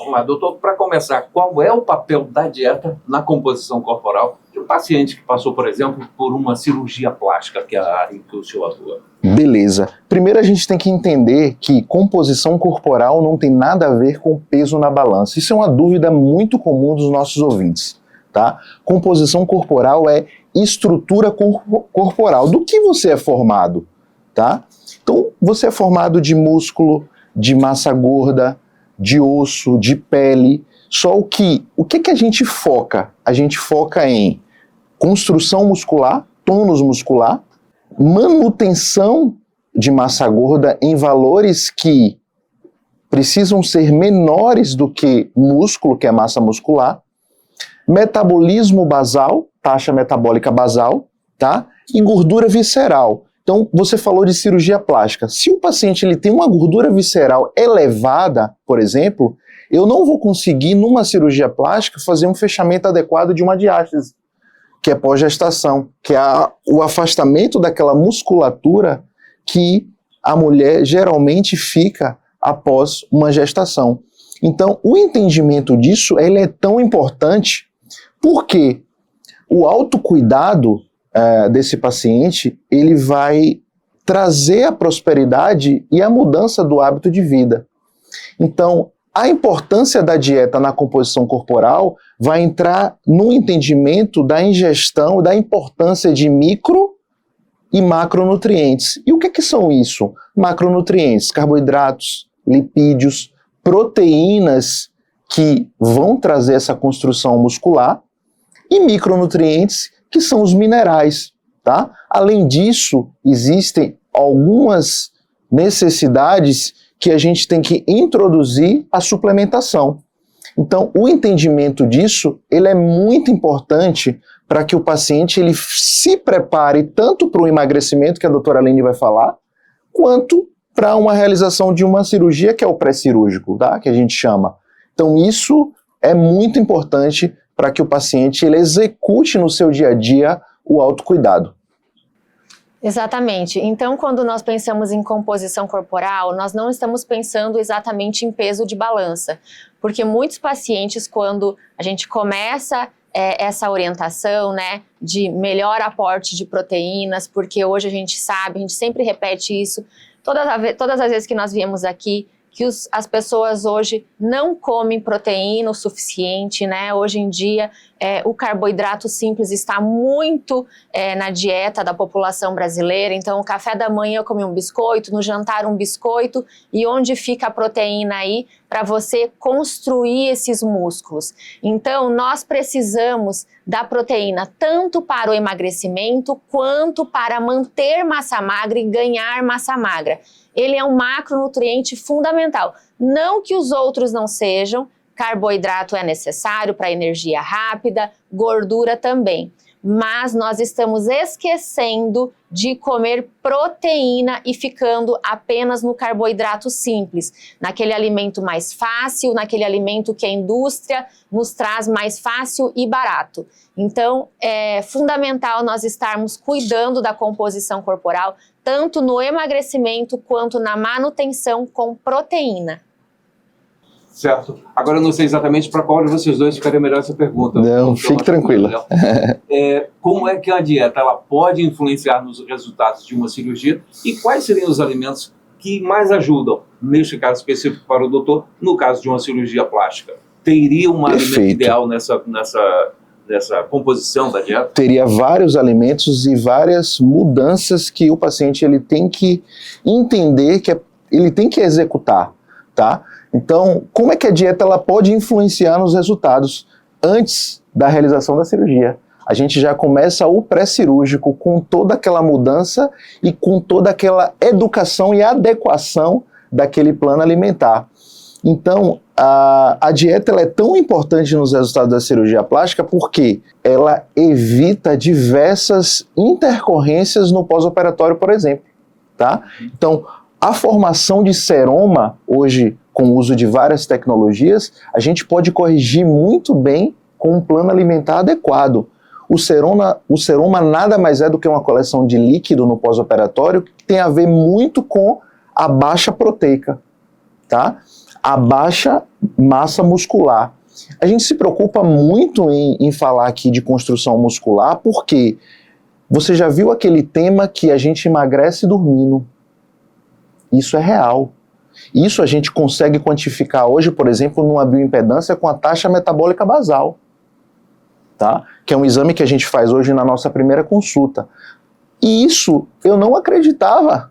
Vamos lá, doutor, para começar, qual é o papel da dieta na composição corporal de um paciente que passou, por exemplo, por uma cirurgia plástica, que é a área em que o senhor atua? Beleza. Primeiro a gente tem que entender que composição corporal não tem nada a ver com peso na balança. Isso é uma dúvida muito comum dos nossos ouvintes, tá? Composição corporal é estrutura corporal. Do que você é formado, tá? Então, você é formado de músculo, de massa gorda, de osso, de pele. Só o que a gente foca? A gente foca em construção muscular, tônus muscular, manutenção de massa gorda em valores que precisam ser menores do que músculo, que é massa muscular, metabolismo basal, taxa metabólica basal, tá? E gordura visceral. Então, você falou de cirurgia plástica. Se o paciente ele tem uma gordura visceral elevada, por exemplo, eu não vou conseguir, numa cirurgia plástica, fazer um fechamento adequado de uma diástase, que é pós-gestação, que é o afastamento daquela musculatura que a mulher geralmente fica após uma gestação. Então, o entendimento disso ele é tão importante porque o autocuidado desse paciente ele vai trazer a prosperidade e a mudança do hábito de vida. Então, a importância da dieta na composição corporal vai entrar no entendimento da ingestão, da importância de micro e macronutrientes. E o que são isso? Macronutrientes, carboidratos, lipídios, proteínas que vão trazer essa construção muscular e micronutrientes que são os minerais, tá? Além disso, existem algumas necessidades que a gente tem que introduzir a suplementação. Então, o entendimento disso, ele é muito importante para que o paciente ele se prepare tanto para o emagrecimento, que a doutora Aline vai falar, quanto para uma realização de uma cirurgia, que é o pré-cirúrgico, tá? Que a gente chama. Então, isso é muito importante para que o paciente ele execute no seu dia a dia o autocuidado. Exatamente. Então, quando nós pensamos em composição corporal, nós não estamos pensando exatamente em peso de balança, porque muitos pacientes, quando a gente começa essa orientação, né, de melhor aporte de proteínas, porque hoje a gente sabe, a gente sempre repete isso, todas as vezes que nós viemos aqui, que as pessoas hoje não comem proteína o suficiente, né? Hoje em dia, o carboidrato simples está muito na dieta da população brasileira. Então, o café da manhã eu comi um biscoito, no jantar um biscoito, e onde fica a proteína aí para você construir esses músculos? Então, nós precisamos da proteína tanto para o emagrecimento quanto para manter massa magra e ganhar massa magra. Ele é um macronutriente fundamental. Não que os outros não sejam, carboidrato é necessário para energia rápida, gordura também. Mas nós estamos esquecendo de comer proteína e ficando apenas no carboidrato simples, naquele alimento mais fácil, naquele alimento que a indústria nos traz mais fácil e barato. Então, é fundamental nós estarmos cuidando da composição corporal, tanto no emagrecimento quanto na manutenção com proteína. Certo. Agora eu não sei exatamente para qual de vocês dois ficaria melhor essa pergunta. Não, fique tranquilo. Como é que a dieta ela pode influenciar nos resultados de uma cirurgia e quais seriam os alimentos que mais ajudam, neste caso específico para o doutor, no caso de uma cirurgia plástica? Teria um alimento ideal nessa composição da dieta? Teria vários alimentos e várias mudanças que o paciente ele tem que entender, ele tem que executar, tá? Então, como é que a dieta ela pode influenciar nos resultados antes da realização da cirurgia? A gente já começa o pré-cirúrgico com toda aquela mudança e com toda aquela educação e adequação daquele plano alimentar. Então, a dieta ela é tão importante nos resultados da cirurgia plástica porque ela evita diversas intercorrências no pós-operatório, por exemplo, tá? Então, a formação de seroma, hoje, com o uso de várias tecnologias, a gente pode corrigir muito bem com um plano alimentar adequado. O seroma nada mais é do que uma coleção de líquido no pós-operatório que tem a ver muito com a baixa proteica, tá? a baixa massa muscular. A gente se preocupa muito em falar aqui de construção muscular porque você já viu aquele tema que a gente emagrece dormindo. Isso é real. Isso a gente consegue quantificar hoje, por exemplo, numa bioimpedância com a taxa metabólica basal, tá? Que é um exame que a gente faz hoje na nossa primeira consulta. E isso eu não acreditava.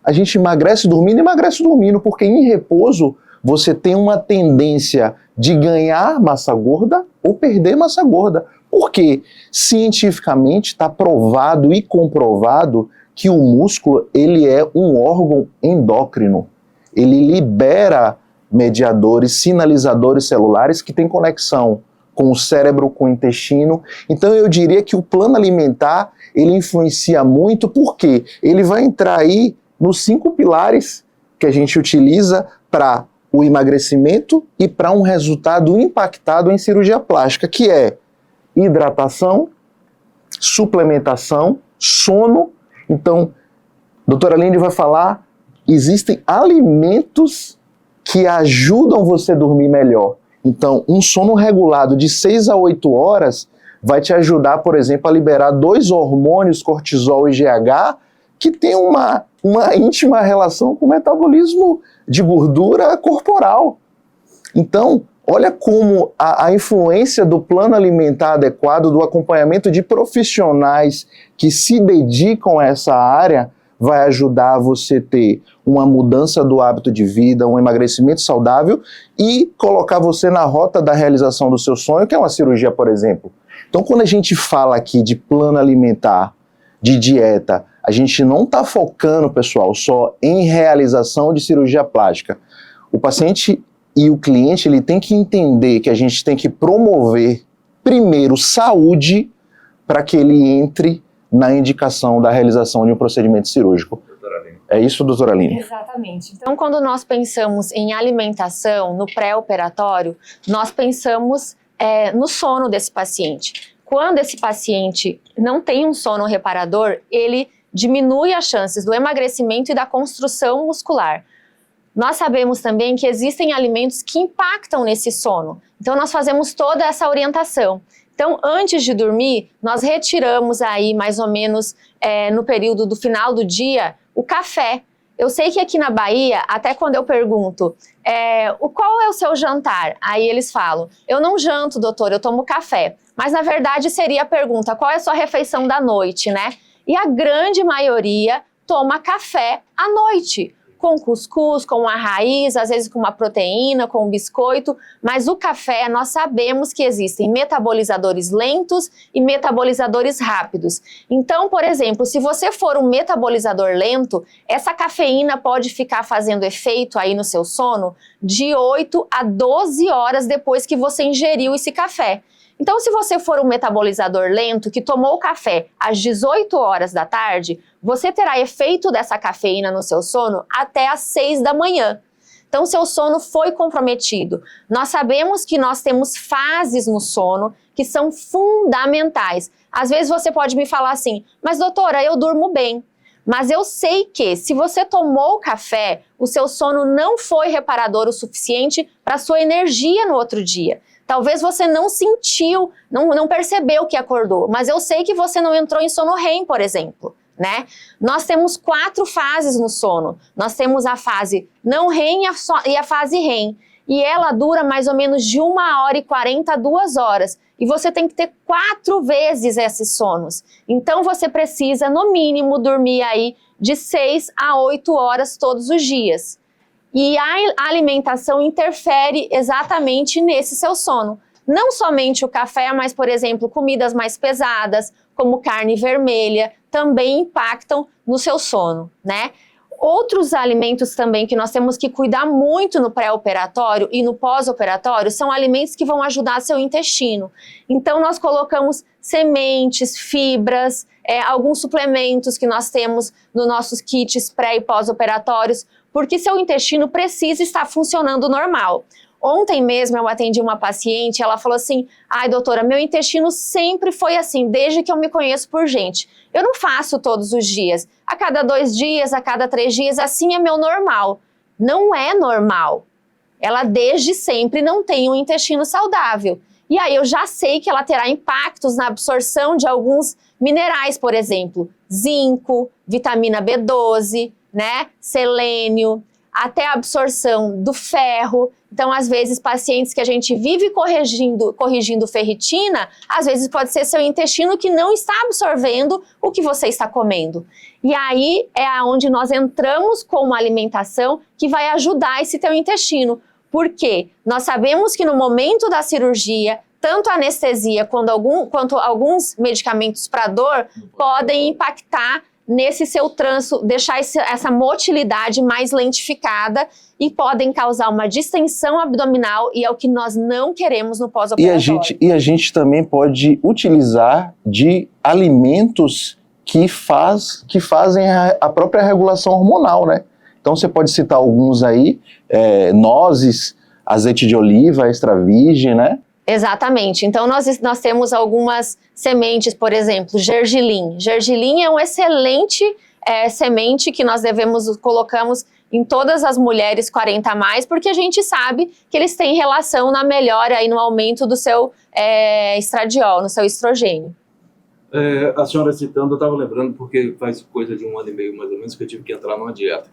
A gente emagrece dormindo, porque em repouso você tem uma tendência de ganhar massa gorda ou perder massa gorda. Porque cientificamente está provado e comprovado que o músculo ele é um órgão endócrino. Ele libera mediadores, sinalizadores celulares que têm conexão com o cérebro, com o intestino. Então eu diria que o plano alimentar, ele influencia muito, porque ele vai entrar aí nos 5 pilares que a gente utiliza para o emagrecimento e para um resultado impactado em cirurgia plástica, que é hidratação, suplementação, sono. Então, a doutora Aline vai falar, existem alimentos que ajudam você a dormir melhor. Então, um sono regulado de 6 a 8 horas vai te ajudar, por exemplo, a liberar 2 hormônios, cortisol e GH, que tem uma íntima relação com o metabolismo de gordura corporal. Então, olha como a influência do plano alimentar adequado, do acompanhamento de profissionais que se dedicam a essa área, vai ajudar você a ter uma mudança do hábito de vida, um emagrecimento saudável e colocar você na rota da realização do seu sonho, que é uma cirurgia, por exemplo. Então, quando a gente fala aqui de plano alimentar, de dieta, a gente não está focando, pessoal, só em realização de cirurgia plástica. O paciente e o cliente, ele tem que entender que a gente tem que promover, primeiro, saúde, para que ele entre na indicação da realização de um procedimento cirúrgico. É isso, doutora Aline? Exatamente. Então, quando nós pensamos em alimentação no pré-operatório, nós pensamos no sono desse paciente. Quando esse paciente não tem um sono reparador, ele diminui as chances do emagrecimento e da construção muscular. Nós sabemos também que existem alimentos que impactam nesse sono. Então, nós fazemos toda essa orientação. Então, antes de dormir, nós retiramos aí mais ou menos no período do final do dia o café. Eu sei que aqui na Bahia, até quando eu pergunto qual é o seu jantar, aí eles falam, eu não janto, doutor, eu tomo café. Mas na verdade seria a pergunta, qual é a sua refeição da noite, né? E a grande maioria toma café à noite, com cuscuz, com a raiz, às vezes com uma proteína, com um biscoito, mas o café, nós sabemos que existem metabolizadores lentos e metabolizadores rápidos. Então, por exemplo, se você for um metabolizador lento, essa cafeína pode ficar fazendo efeito aí no seu sono de 8 a 12 horas depois que você ingeriu esse café. Então, se você for um metabolizador lento que tomou o café às 18 horas da tarde, você terá efeito dessa cafeína no seu sono até às 6 da manhã. Então, seu sono foi comprometido. Nós sabemos que nós temos fases no sono que são fundamentais. Às vezes você pode me falar assim, mas doutora, eu durmo bem. Mas eu sei que se você tomou o café, o seu sono não foi reparador o suficiente para a sua energia no outro dia. Talvez você não sentiu, não percebeu que acordou, mas eu sei que você não entrou em sono REM, por exemplo, né? Nós temos 4 fases no sono. Nós temos a fase não REM e a fase REM. E ela dura mais ou menos de 1 hora e 40 a 2 horas. E você tem que ter 4 vezes esses sonos. Então você precisa, no mínimo, dormir aí de 6 a 8 horas todos os dias. E a alimentação interfere exatamente nesse seu sono. Não somente o café, mas, por exemplo, comidas mais pesadas, como carne vermelha, também impactam no seu sono, né? Outros alimentos também que nós temos que cuidar muito no pré-operatório e no pós-operatório são alimentos que vão ajudar seu intestino. Então, nós colocamos sementes, fibras, alguns suplementos que nós temos nos nossos kits pré- e pós-operatórios, porque seu intestino precisa estar funcionando normal. Ontem mesmo eu atendi uma paciente, ela falou assim, ai doutora, meu intestino sempre foi assim, desde que eu me conheço por gente. Eu não faço todos os dias, a cada 2 dias, a cada 3 dias, assim é meu normal. Não é normal. ela desde sempre não tem um intestino saudável. E aí eu já sei que ela terá impactos na absorção de alguns minerais, por exemplo, zinco, vitamina B12, né, selênio, até a absorção do ferro. Então, às vezes, pacientes que a gente vive corrigindo ferritina, às vezes pode ser seu intestino que não está absorvendo o que você está comendo. E aí é onde nós entramos com uma alimentação que vai ajudar esse teu intestino. Por quê? Nós sabemos que no momento da cirurgia, tanto a anestesia quanto alguns medicamentos para dor podem impactar nesse seu trânsito, deixar essa motilidade mais lentificada e podem causar uma distensão abdominal, e é o que nós não queremos no pós-operatório. E a gente também pode utilizar de alimentos que fazem a própria regulação hormonal, né? Então você pode citar alguns aí, nozes, azeite de oliva, extra virgem, né? Exatamente. Então, nós temos algumas sementes, por exemplo, gergelim. Gergelim é um excelente semente que nós colocamos em todas as mulheres 40 a mais, porque a gente sabe que eles têm relação na melhora e no aumento do seu estradiol, no seu estrogênio. A senhora citando, eu estava lembrando, porque faz coisa de 1 ano e meio, mais ou menos, que eu tive que entrar numa dieta.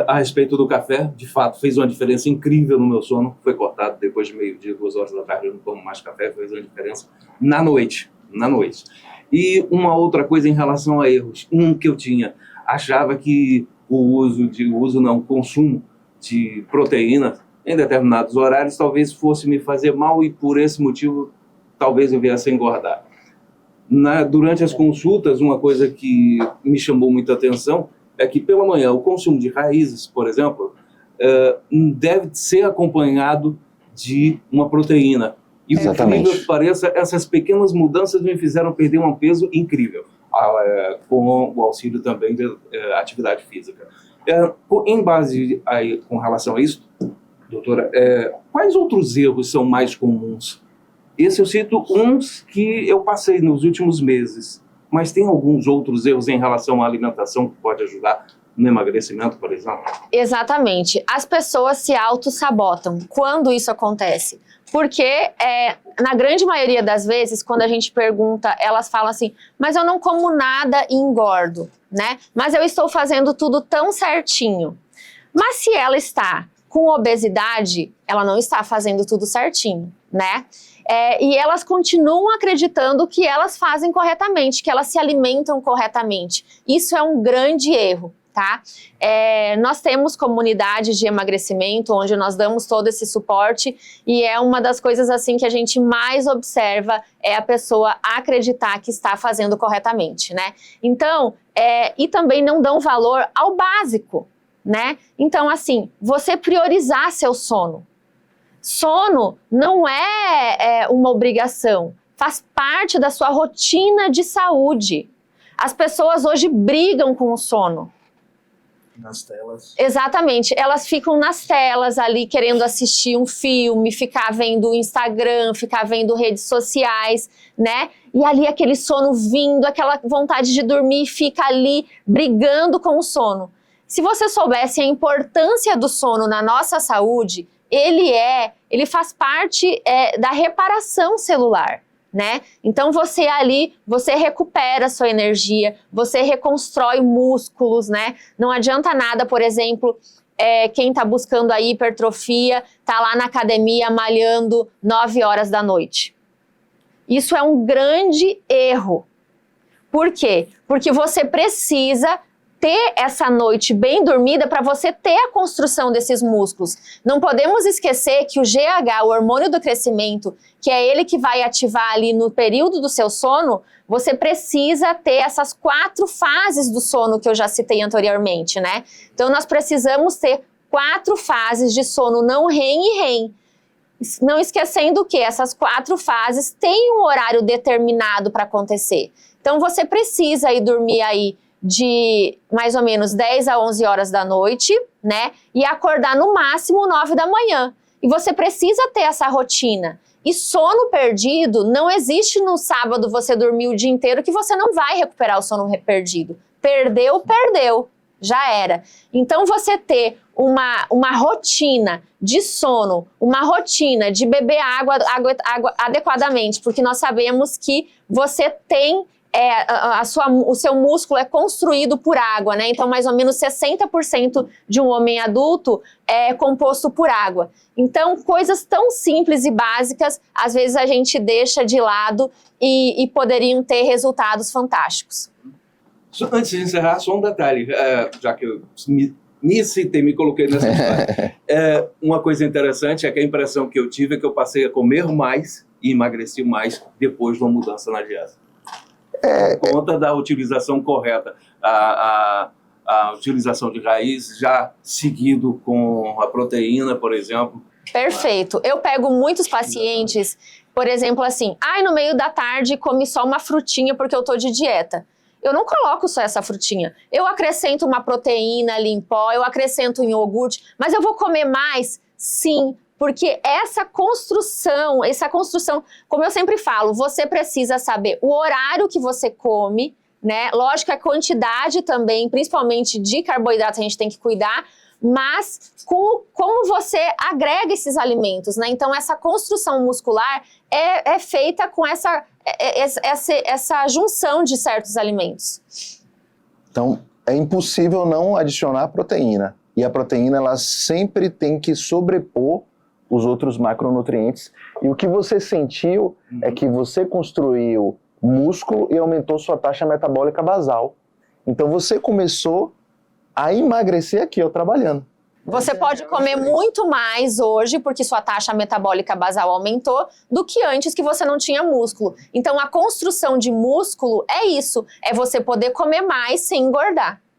A respeito do café, de fato, fez uma diferença incrível no meu sono. Foi cortado depois de meio-dia, 2 horas da tarde, eu não tomo mais café, fez uma diferença na noite. E uma outra coisa em relação a erros. Que eu tinha, achava que o consumo de proteína em determinados horários talvez fosse me fazer mal, e por esse motivo talvez eu viesse a engordar. Durante as consultas, uma coisa que me chamou muita atenção é que pela manhã o consumo de raízes, por exemplo, deve ser acompanhado de uma proteína. E por incrível que pareça, essas pequenas mudanças me fizeram perder um peso incrível, com o auxílio também da atividade física. Em base com relação a isso, doutora, quais outros erros são mais comuns? Esse eu cito uns que eu passei nos últimos meses, mas tem alguns outros erros em relação à alimentação que pode ajudar no emagrecimento, por exemplo? Exatamente. As pessoas se auto-sabotam. Quando isso acontece? Porque, na grande maioria das vezes, quando a gente pergunta, elas falam assim, mas eu não como nada e engordo, né? Mas eu estou fazendo tudo tão certinho. Mas se ela está com obesidade, ela não está fazendo tudo certinho, né? E elas continuam acreditando que elas fazem corretamente, que elas se alimentam corretamente. Isso é um grande erro, tá? Nós temos comunidades de emagrecimento onde nós damos todo esse suporte, e é uma das coisas assim que a gente mais observa, é a pessoa acreditar que está fazendo corretamente, né? Então, e também não dão valor ao básico, né? Então, assim, você priorizar seu sono. Sono não é uma obrigação, faz parte da sua rotina de saúde. As pessoas hoje brigam com o sono. Nas telas. Exatamente, elas ficam nas telas ali querendo assistir um filme, ficar vendo o Instagram, ficar vendo redes sociais, né? E ali aquele sono vindo, aquela vontade de dormir, fica ali brigando com o sono. Se você soubesse a importância do sono na nossa saúde, ele faz parte da reparação celular, né? Então você recupera a sua energia, você reconstrói músculos, né? Não adianta nada, por exemplo, quem tá buscando a hipertrofia, tá lá na academia malhando 9 horas da noite. Isso é um grande erro. Por quê? Porque você precisa ter essa noite bem dormida para você ter a construção desses músculos. Não podemos esquecer que o GH, o hormônio do crescimento, que é ele que vai ativar ali no período do seu sono, você precisa ter essas 4 fases do sono que eu já citei anteriormente, né? Então nós precisamos ter 4 fases de sono não REM e REM. Não esquecendo que essas 4 fases têm um horário determinado para acontecer. Então você precisa ir dormir aí de mais ou menos 10 a 11 horas da noite, né? E acordar no máximo 9 da manhã. E você precisa ter essa rotina. E sono perdido, não existe no sábado você dormir o dia inteiro que você não vai recuperar o sono perdido. Perdeu, perdeu. já era. Então você ter uma rotina de sono, uma rotina de beber água adequadamente, porque nós sabemos que você tem o seu músculo é construído por água, né? Então, mais ou menos 60% de um homem adulto é composto por água. Então, coisas tão simples e básicas, às vezes a gente deixa de lado e poderiam ter resultados fantásticos. Antes de encerrar, só um detalhe, já que eu me coloquei nessa história. Uma coisa interessante é que a impressão que eu tive é que eu passei a comer mais e emagreci mais depois de uma mudança na dieta. Por conta da utilização correta, a utilização de raiz já seguido com a proteína, por exemplo. Perfeito. Eu pego muitos pacientes, por exemplo, assim, no meio da tarde come só uma frutinha porque eu tô de dieta. Eu não coloco só essa frutinha. Eu acrescento uma proteína ali em pó, eu acrescento um iogurte, mas eu vou comer mais? Sim. Porque essa construção, como eu sempre falo, você precisa saber o horário que você come, né? Lógico, a quantidade também, principalmente de carboidratos, a gente tem que cuidar, mas como você agrega esses alimentos, né? Então, essa construção muscular é feita com essa junção de certos alimentos. Então, é impossível não adicionar proteína. E a proteína, ela sempre tem que sobrepor os outros macronutrientes. E o que você sentiu é que você construiu músculo e aumentou sua taxa metabólica basal. Então você começou a emagrecer aqui, trabalhando. Você pode comer muito mais hoje, porque sua taxa metabólica basal aumentou, do que antes que você não tinha músculo. Então a construção de músculo é isso, é você poder comer mais sem engordar.